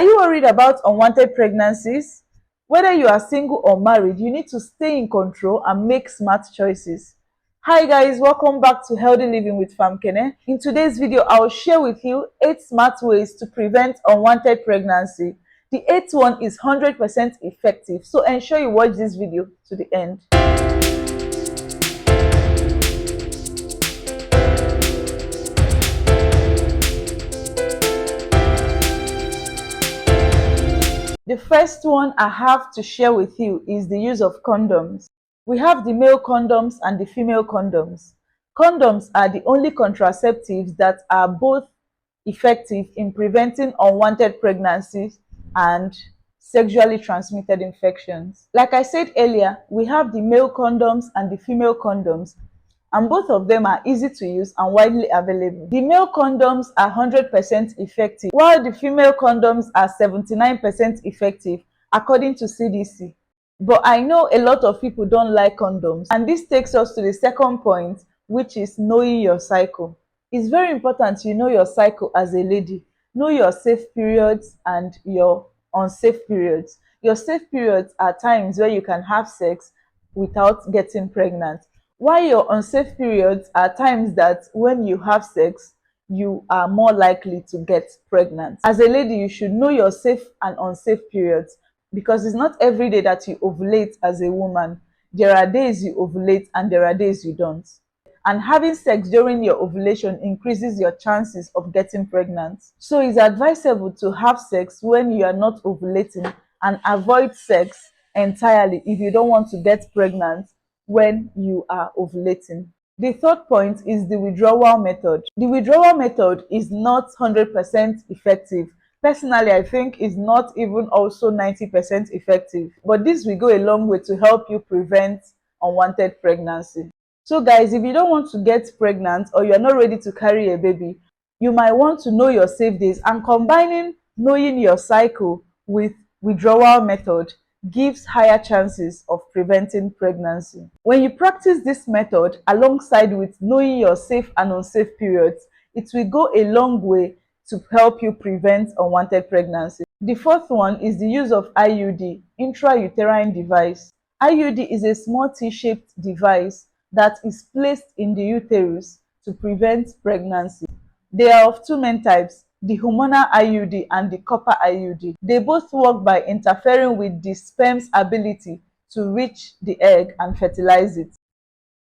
Are you worried about unwanted pregnancies? Whether you are single or married, you need to stay in control and make smart choices. Hi guys, welcome back to Healthy Living with Famkene. In today's video, I'll share with you 8 smart ways to prevent unwanted pregnancy. The 8th one is 100% effective, so ensure you watch this video to the end. The first one I have to share with you is the use of condoms. We have the male condoms and the female condoms. Condoms are the only contraceptives that are both effective in preventing unwanted pregnancies and sexually transmitted infections. Like I said earlier, we have the male condoms and the female condoms, and both of them are easy to use and widely available. The male condoms are 100% effective, while the female condoms are 79% effective, according to CDC. But I know a lot of people don't like condoms, and this takes us to the second point, which is knowing your cycle. It's very important you know your cycle as a lady. Know your safe periods and your unsafe periods. Your safe periods are times where you can have sex without getting pregnant, while your unsafe periods are times that when you have sex, you are more likely to get pregnant. As a lady, you should know your safe and unsafe periods, because it's not every day that you ovulate as a woman. There are days you ovulate and there are days you don't. And having sex during your ovulation increases your chances of getting pregnant. So it's advisable to have sex when you are not ovulating and avoid sex entirely if you don't want to get pregnant when you are ovulating. The third point is the withdrawal method. The withdrawal method is not 100% effective. Personally, I think it's not even also 90% effective. But this will go a long way to help you prevent unwanted pregnancy. So guys, if you don't want to get pregnant or you're not ready to carry a baby, you might want to know your safe days, and combining knowing your cycle with withdrawal method gives higher chances of preventing pregnancy. When you practice this method alongside with knowing your safe and unsafe periods, it will go a long way to help you prevent unwanted pregnancy. The fourth one is the use of IUD, Intrauterine device. IUD is a small T-shaped device that is placed in the uterus to prevent pregnancy. They are of two main types, the hormonal IUD and the copper IUD. They both work by interfering with the sperm's ability to reach the egg and fertilize it.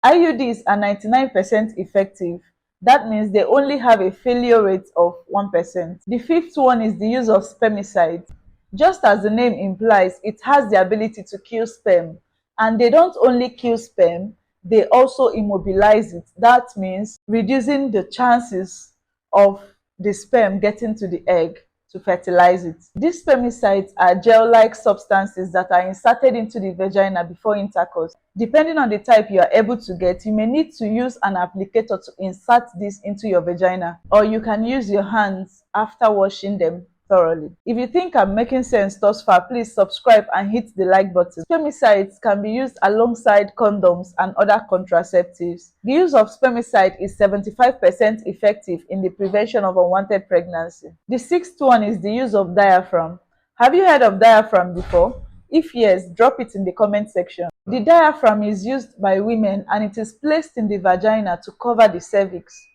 IUDs are 99% effective. That means they only have a failure rate of 1%. The fifth one is the use of spermicides. Just as the name implies, it has the ability to kill sperm. And they don't only kill sperm, they also immobilize it. That means reducing the chances of the sperm getting to the egg to fertilize it. These spermicides are gel-like substances that are inserted into the vagina before intercourse. Depending on the type you are able to get, you may need to use an applicator to insert this into your vagina, or you can use your hands after washing them thoroughly. If you think I'm making sense thus far, please subscribe and hit the like button. Spermicides can be used alongside condoms and other contraceptives. The use of spermicide is 75% effective in the prevention of unwanted pregnancy. The sixth one is the use of diaphragm. Have you heard of diaphragm before? If yes, drop it in the comment section. The diaphragm is used by women and it is placed in the vagina to cover the cervix.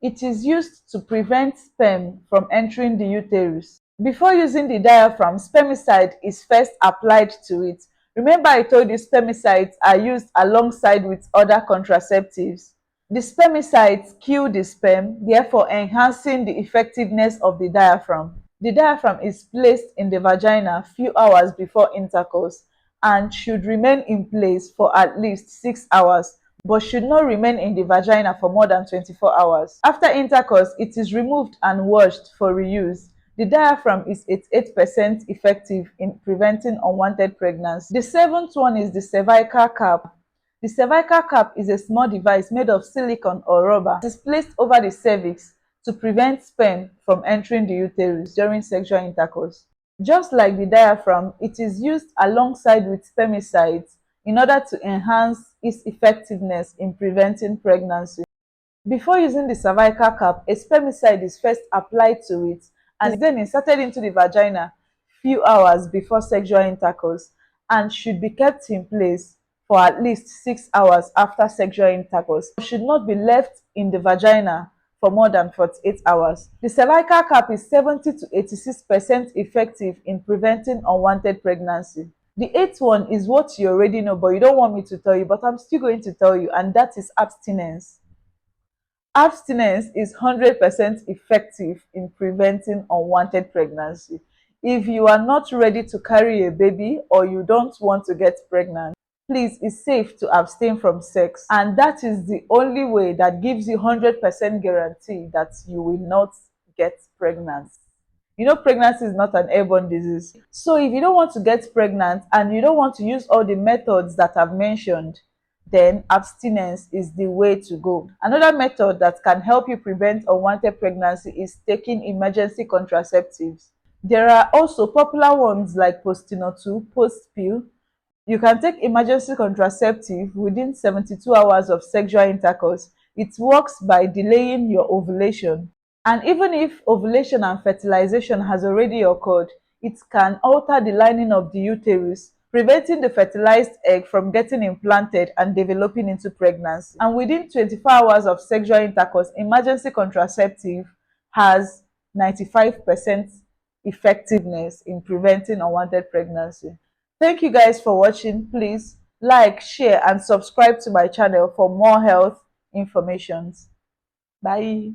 It is used to prevent sperm from entering the uterus. Before using the diaphragm, spermicide is first applied to it. Remember I told you spermicides are used alongside with other contraceptives. The spermicides kill the sperm, therefore enhancing the effectiveness of the diaphragm. The diaphragm is placed in the vagina a few hours before intercourse and should remain in place for at least 6 hours, but should not remain in the vagina for more than 24 hours. After intercourse, it is removed and washed for reuse. The diaphragm is 88% effective in preventing unwanted pregnancy. The seventh one is the cervical cap. The cervical cap is a small device made of silicone or rubber. It is placed over the cervix to prevent sperm from entering the uterus during sexual intercourse. Just like the diaphragm, it is used alongside with spermicides in order to enhance its effectiveness in preventing pregnancy. Before using the cervical cap, a spermicide is first applied to it and is then inserted into the vagina few hours before sexual intercourse and should be kept in place for at least 6 hours after sexual intercourse. It should not be left in the vagina for more than 48 hours. The cervical cap is 70 to 86% effective in preventing unwanted pregnancy. The eighth one is what you already know, but you don't want me to tell you, but I'm still going to tell you, and that is abstinence. Abstinence is 100% effective in preventing unwanted pregnancy. If you are not ready to carry a baby or you don't want to get pregnant, please, it's safe to abstain from sex. And that is the only way that gives you 100% guarantee that you will not get pregnant. You know, pregnancy is not an airborne disease. So if you don't want to get pregnant and you don't want to use all the methods that I've mentioned, then abstinence is the way to go. Another method that can help you prevent unwanted pregnancy is taking emergency contraceptives. There are also popular ones like Postino2, Post Pill. You can take emergency contraceptive within 72 hours of sexual intercourse. It works by delaying your ovulation. And even if ovulation and fertilization has already occurred, it can alter the lining of the uterus, preventing the fertilized egg from getting implanted and developing into pregnancy. And within 24 hours of sexual intercourse, emergency contraceptive has 95% effectiveness in preventing unwanted pregnancy. Thank you guys for watching. Please like, share, and subscribe to my channel for more health information. Bye.